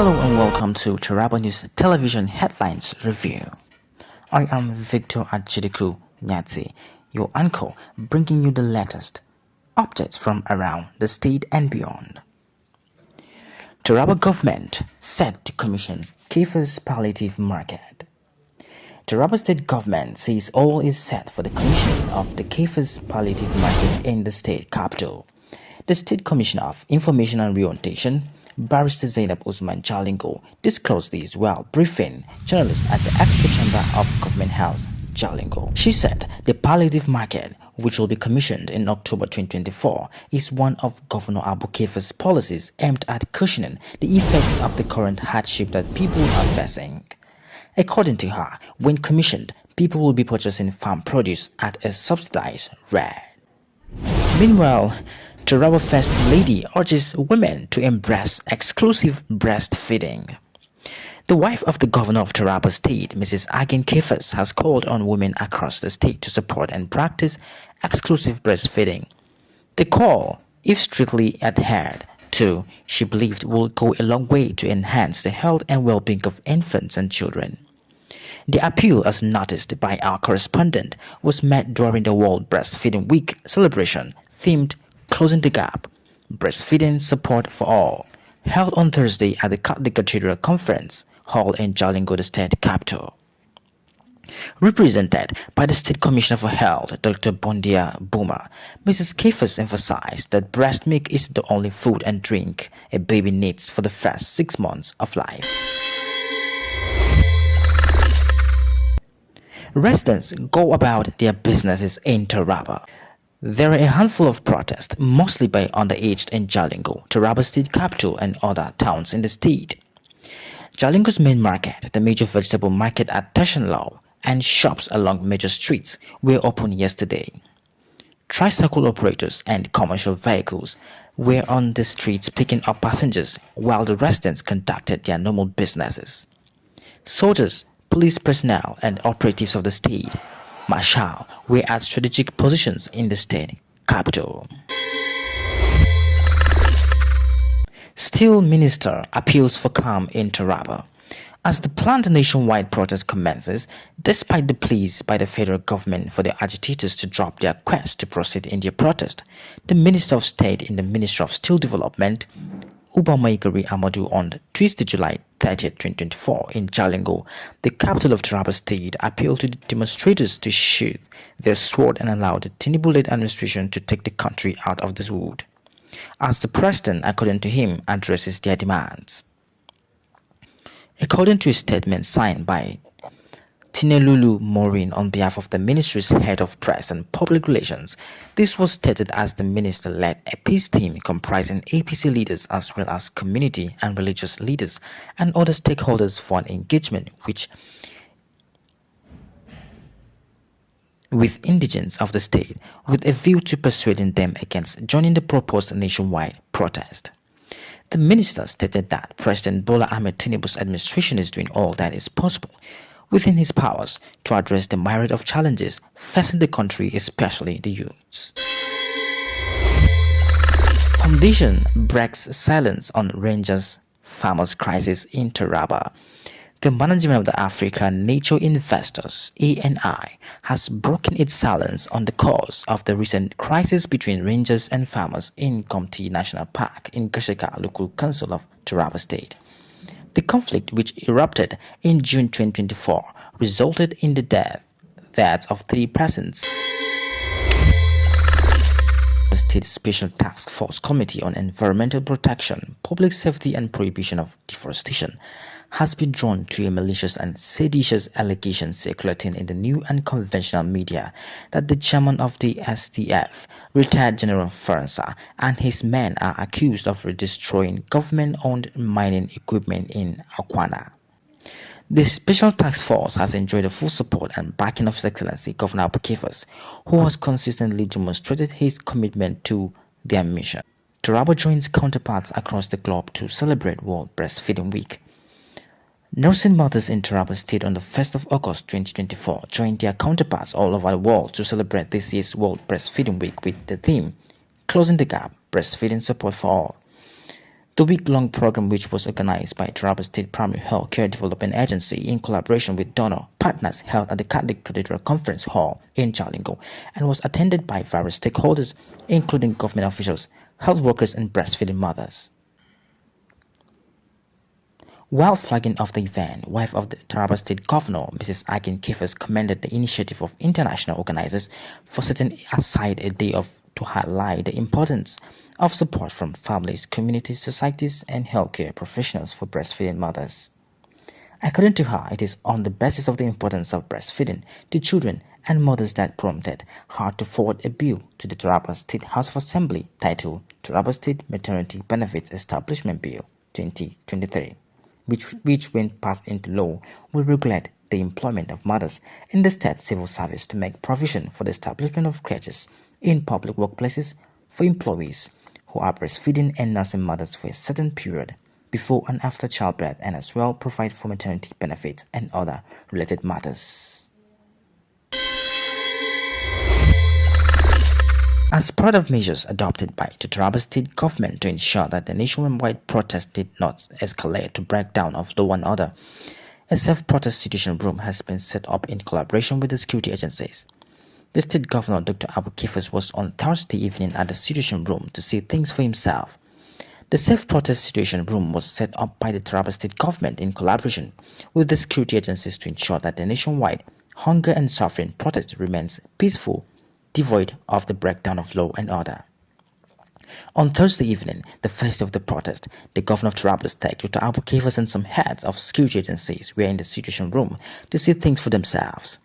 Hello and welcome to Taraba News Television Headlines Review. I am Victor Achidiku Nyatsi, your uncle, bringing you the latest updates from around the state and beyond. Taraba government set to commission Kifas palliative market. Taraba state government says all is set for the commissioning of the Kifas palliative market in the state capital. The State Commissioner of Information and Reorientation, Barrister Zainab Usman Jalingo, disclosed this while briefing journalists at the Expo Chamber of Government House, Jalingo. She said the palliative market, which will be commissioned in October 2024, is one of Governor Abu Kefa's policies aimed at cushioning the effects of the current hardship that people are facing. According to her, when commissioned, people will be purchasing farm produce at a subsidized rate. Meanwhile, Taraba First Lady urges women to embrace exclusive breastfeeding. The wife of the governor of Taraba State, Mrs. Agin Kefas, has called on women across the state to support and practice exclusive breastfeeding. The call, if strictly adhered to, she believed will go a long way to enhance the health and well-being of infants and children. The appeal, as noticed by our correspondent, was made during the World Breastfeeding Week celebration themed Closing the Gap, Breastfeeding Support for All, held on Thursday at the Catholic Cathedral Conference Hall in Jalingo, the state capital. Represented by the State Commissioner for Health, Dr. Bondia Buma, Mrs. Kefas emphasized that breast milk is the only food and drink a baby needs for the first 6 months of life. Residents go about their businesses in Taraba. There are a handful of protests, mostly by underaged in Jalingo, Taraba state capital, and other towns in the state. Jalingo's main market, the major vegetable market at Tashanlaw, and shops along major streets were open yesterday. Tricycle operators and commercial vehicles were on the streets picking up passengers while the residents conducted their normal businesses. Soldiers, police personnel, and operatives of the state Marshal were at strategic positions in the state capital. Steel Minister appeals for calm in Taraba. As the planned nationwide protest commences, despite the pleas by the federal government for the agitators to drop their quest to proceed in their protest, the Minister of State in the Ministry of Steel Development, Ubamaigari Amadou, on Tuesday, July 30, 2024, in Jalingo, the capital of Taraba State, appealed to the demonstrators to sheathe their sword and allow the Tinubu-led administration to take the country out of this wood, as the president, according to him, addresses their demands. According to a statement signed by Tinelulu Maureen on behalf of the ministry's head of press and public relations, this was stated as the minister led a peace team comprising APC leaders as well as community and religious leaders and other stakeholders for an engagement with indigents of the state with a view to persuading them against joining the proposed nationwide protest. The minister stated that President Bola Ahmed Tinubu's administration is doing all that is possible within his powers to address the myriad of challenges facing the country, especially the youths. Foundation breaks silence on Rangers farmers crisis in Taraba. The management of the African Nature Investors (ANI) has broken its silence on the cause of the recent crisis between rangers and farmers in Komti National Park in Gashaka Local Council of Taraba State. The conflict, which erupted in June 2024, resulted in the deaths of 3 persons. The State Special Task Force Committee on Environmental Protection, Public Safety and Prohibition of Deforestation has been drawn to a malicious and seditious allegation circulating in the new and conventional media that the chairman of the STF, retired General Faransa, and his men are accused of destroying government-owned mining equipment in Akwana. The Special Task Force has enjoyed the full support and backing of His Excellency Governor Abu Kefas, who has consistently demonstrated his commitment to their mission. Taraba joins counterparts across the globe to celebrate World Breastfeeding Week. Nursing mothers in Taraba State on the 1st of August 2024 joined their counterparts all over the world to celebrate this year's World Breastfeeding Week with the theme, Closing the Gap, Breastfeeding Support for All. The week-long program, which was organized by Taraba State Primary Health Care Development Agency in collaboration with donor partners, held at the Catholic Cathedral Conference Hall in Jalingo and was attended by various stakeholders, including government officials, health workers, and breastfeeding mothers. While flagging off the event, wife of the Taraba State Governor, Mrs. Akin Kifas, commended the initiative of international organizers for setting aside a day to highlight the importance of support from families, communities, societies, and healthcare professionals for breastfeeding mothers. According to her, it is on the basis of the importance of breastfeeding to children and mothers that prompted her to forward a bill to the Taraba State House of Assembly titled Taraba State Maternity Benefits Establishment Bill 2023. Which when passed into law, will regulate the employment of mothers in the state civil service to make provision for the establishment of creches in public workplaces for employees who are breastfeeding and nursing mothers for a certain period before and after childbirth, and as well provide for maternity benefits and other related matters. As part of measures adopted by the Taraba State government to ensure that the nationwide protest did not escalate to breakdown of law and order, a self-protest situation room has been set up in collaboration with the security agencies. The state governor, Dr. Abu Kifas, was on Thursday evening at the situation room to see things for himself. The self-protest situation room was set up by the Taraba State government in collaboration with the security agencies to ensure that the nationwide hunger and suffering protest remains peaceful, devoid of the breakdown of law and order. On Thursday evening, the first of the protest, the governor of Taraba State, Dr. Abu Kifas, and some heads of security agencies were in the situation room to see things for themselves.